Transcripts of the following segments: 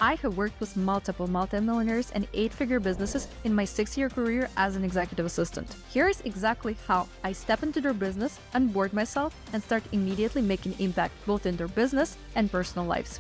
I have worked with multiple multi-millionaires and 8-figure businesses in my 6-year career as an executive assistant. Here's exactly how I step into their business, onboard myself, and start immediately making impact both in their business and personal lives.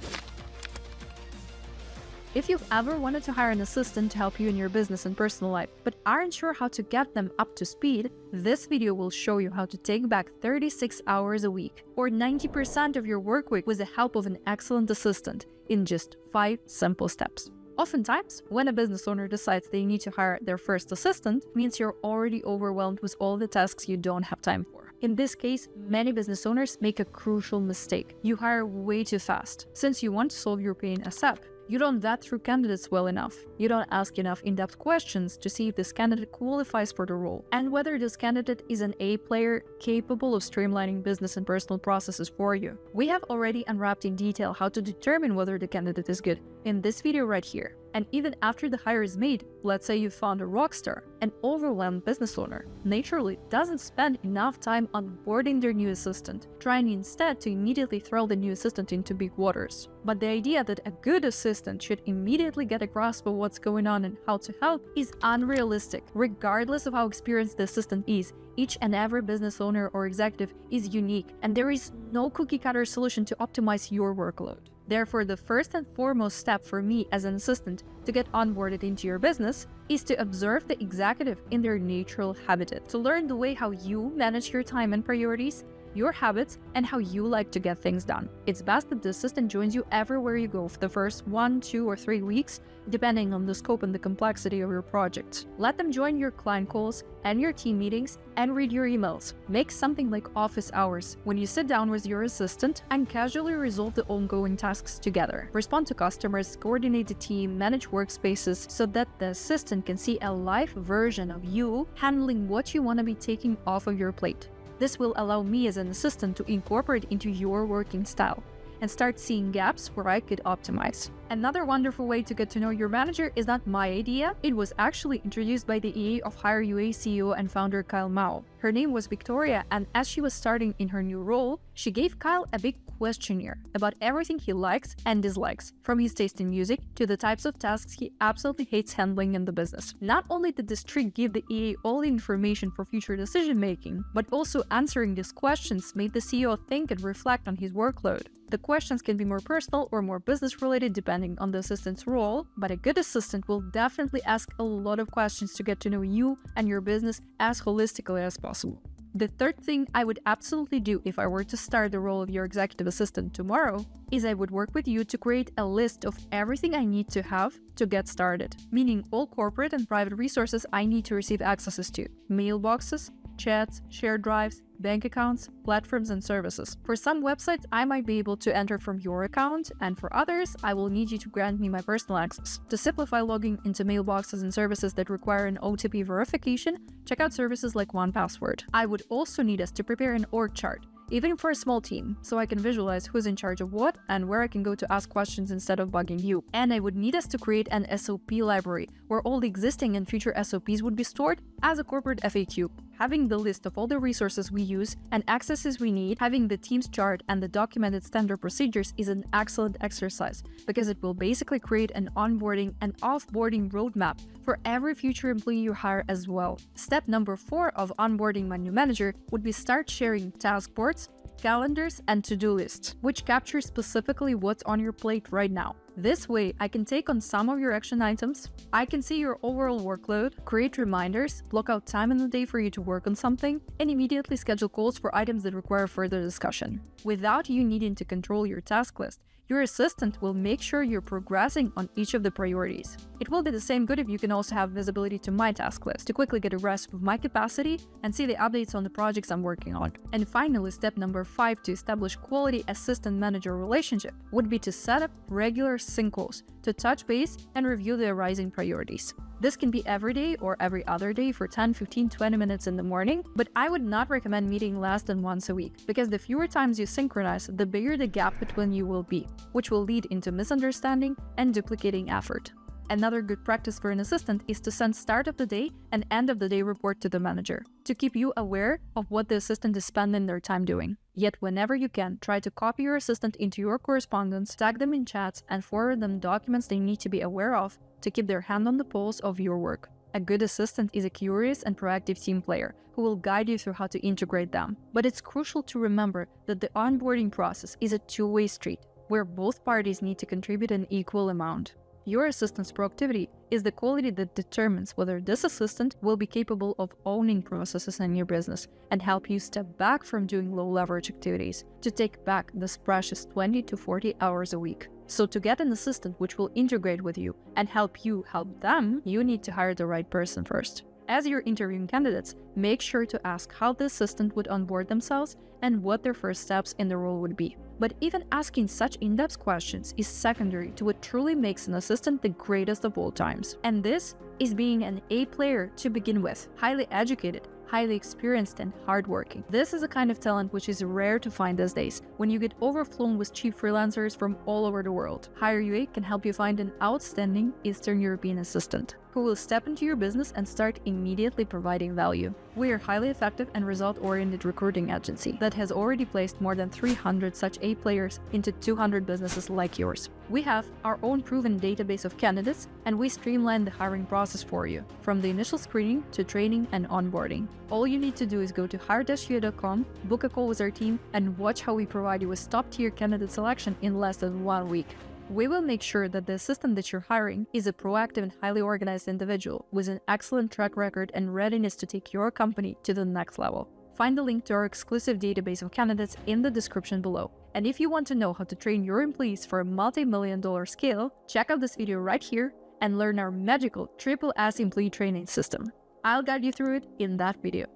If you've ever wanted to hire an assistant to help you in your business and personal life, but aren't sure how to get them up to speed, this video will show you how to take back 36 hours a week, or 90% of your work week with the help of an excellent assistant in just 5 simple steps. Oftentimes, when a business owner decides they need to hire their first assistant, it means you're already overwhelmed with all the tasks you don't have time for. In this case, many business owners make a crucial mistake. You hire way too fast. Since you want to solve your pain ASAP, you don't vet through candidates well enough. You don't ask enough in-depth questions to see if this candidate qualifies for the role and whether this candidate is an A player capable of streamlining business and personal processes for you. We have already unwrapped in detail how to determine whether the candidate is good in this video right here. And even after the hire is made, let's say you found a rock star, an overwhelmed business owner naturally doesn't spend enough time onboarding their new assistant, trying instead to immediately throw the new assistant into big waters. But the idea that a good assistant should immediately get a grasp of what's going on and how to help is unrealistic. Regardless of how experienced the assistant is, each and every business owner or executive is unique, and there is no cookie-cutter solution to optimize your workload. Therefore, the first and foremost step for me as an assistant to get onboarded into your business is to observe the executive in their natural habitat, to learn the way how you manage your time and priorities, your habits, and how you like to get things done. It's best that the assistant joins you everywhere you go for the first 1, 2, or 3 weeks, depending on the scope and the complexity of your project. Let them join your client calls and your team meetings and read your emails. Make something like office hours when you sit down with your assistant and casually resolve the ongoing tasks together. Respond to customers, coordinate the team, manage workspaces so that the assistant can see a live version of you handling what you want to be taking off of your plate. This will allow me as an assistant to incorporate into your working style and start seeing gaps where I could optimize. Another wonderful way to get to know your manager is not my idea. It was actually introduced by the EA of HireUA CEO and founder Kyle Mao. Her name was Victoria, and as she was starting in her new role, she gave Kyle a big questionnaire about everything he likes and dislikes, from his taste in music to the types of tasks he absolutely hates handling in the business. Not only did this trick give the EA all the information for future decision-making, but also answering these questions made the CEO think and reflect on his workload. The questions can be more personal or more business-related depending on the assistant's role, but a good assistant will definitely ask a lot of questions to get to know you and your business as holistically as possible. The third thing I would absolutely do if I were to start the role of your executive assistant tomorrow is I would work with you to create a list of everything I need to have to get started, meaning all corporate and private resources I need to receive accesses to, mailboxes, chats, shared drives, bank accounts, platforms, and services. For some websites, I might be able to enter from your account, and for others, I will need you to grant me my personal access. To simplify logging into mailboxes and services that require an OTP verification, check out services like 1Password. I would also need us to prepare an org chart, even for a small team, so I can visualize who's in charge of what and where I can go to ask questions instead of bugging you. And I would need us to create an SOP library, where all the existing and future SOPs would be stored as a corporate FAQ. Having the list of all the resources we use and accesses we need, having the team's chart and the documented standard procedures is an excellent exercise because it will basically create an onboarding and offboarding roadmap for every future employee you hire as well. Step number 4 of onboarding my new manager would be start sharing task boards, calendars, and to-do lists, which capture specifically what's on your plate right now. This way, I can take on some of your action items, I can see your overall workload, create reminders, block out time in the day for you to work on something, and immediately schedule calls for items that require further discussion. Without you needing to control your task list, your assistant will make sure you're progressing on each of the priorities. It will be the same good if you can also have visibility to my task list to quickly get a grasp of my capacity and see the updates on the projects I'm working on. And finally, step number 5 to establish quality assistant-manager relationship would be to set up regular sync calls to touch base and review the arising priorities. This can be every day or every other day for 10, 15, 20 minutes in the morning, but I would not recommend meeting less than once a week, because the fewer times you synchronize, the bigger the gap between you will be, which will lead into misunderstanding and duplicating effort. Another good practice for an assistant is to send start of the day and end of the day report to the manager to keep you aware of what the assistant is spending their time doing. Yet whenever you can, try to copy your assistant into your correspondence, tag them in chats, and forward them documents they need to be aware of to keep their hand on the pulse of your work. A good assistant is a curious and proactive team player who will guide you through how to integrate them. But it's crucial to remember that the onboarding process is a two-way street, where both parties need to contribute an equal amount. Your assistant's proactivity is the quality that determines whether this assistant will be capable of owning processes in your business and help you step back from doing low-leverage activities to take back this precious 20 to 40 hours a week. So to get an assistant which will integrate with you and help you help them, you need to hire the right person first. As you're interviewing candidates, make sure to ask how the assistant would onboard themselves and what their first steps in the role would be. But even asking such in-depth questions is secondary to what truly makes an assistant the greatest of all times. And this is being an A player to begin with, highly educated, highly experienced, and hardworking. This is a kind of talent which is rare to find these days when you get overflown with cheap freelancers from all over the world. HireUA can help you find an outstanding Eastern European assistant who will step into your business and start immediately providing value. We are a highly effective and result-oriented recruiting agency that has already placed more than 300 such A players into 200 businesses like yours. We have our own proven database of candidates, and we streamline the hiring process for you, from the initial screening to training and onboarding. All you need to do is go to hire-ua.com, book a call with our team, and watch how we provide you with top-tier candidate selection in less than 1 week. We will make sure that the assistant that you're hiring is a proactive and highly organized individual with an excellent track record and readiness to take your company to the next level. Find the link to our exclusive database of candidates in the description below. And if you want to know how to train your employees for a multi-million-dollar scale, check out this video right here and learn our magical Triple S employee training system. I'll guide you through it in that video.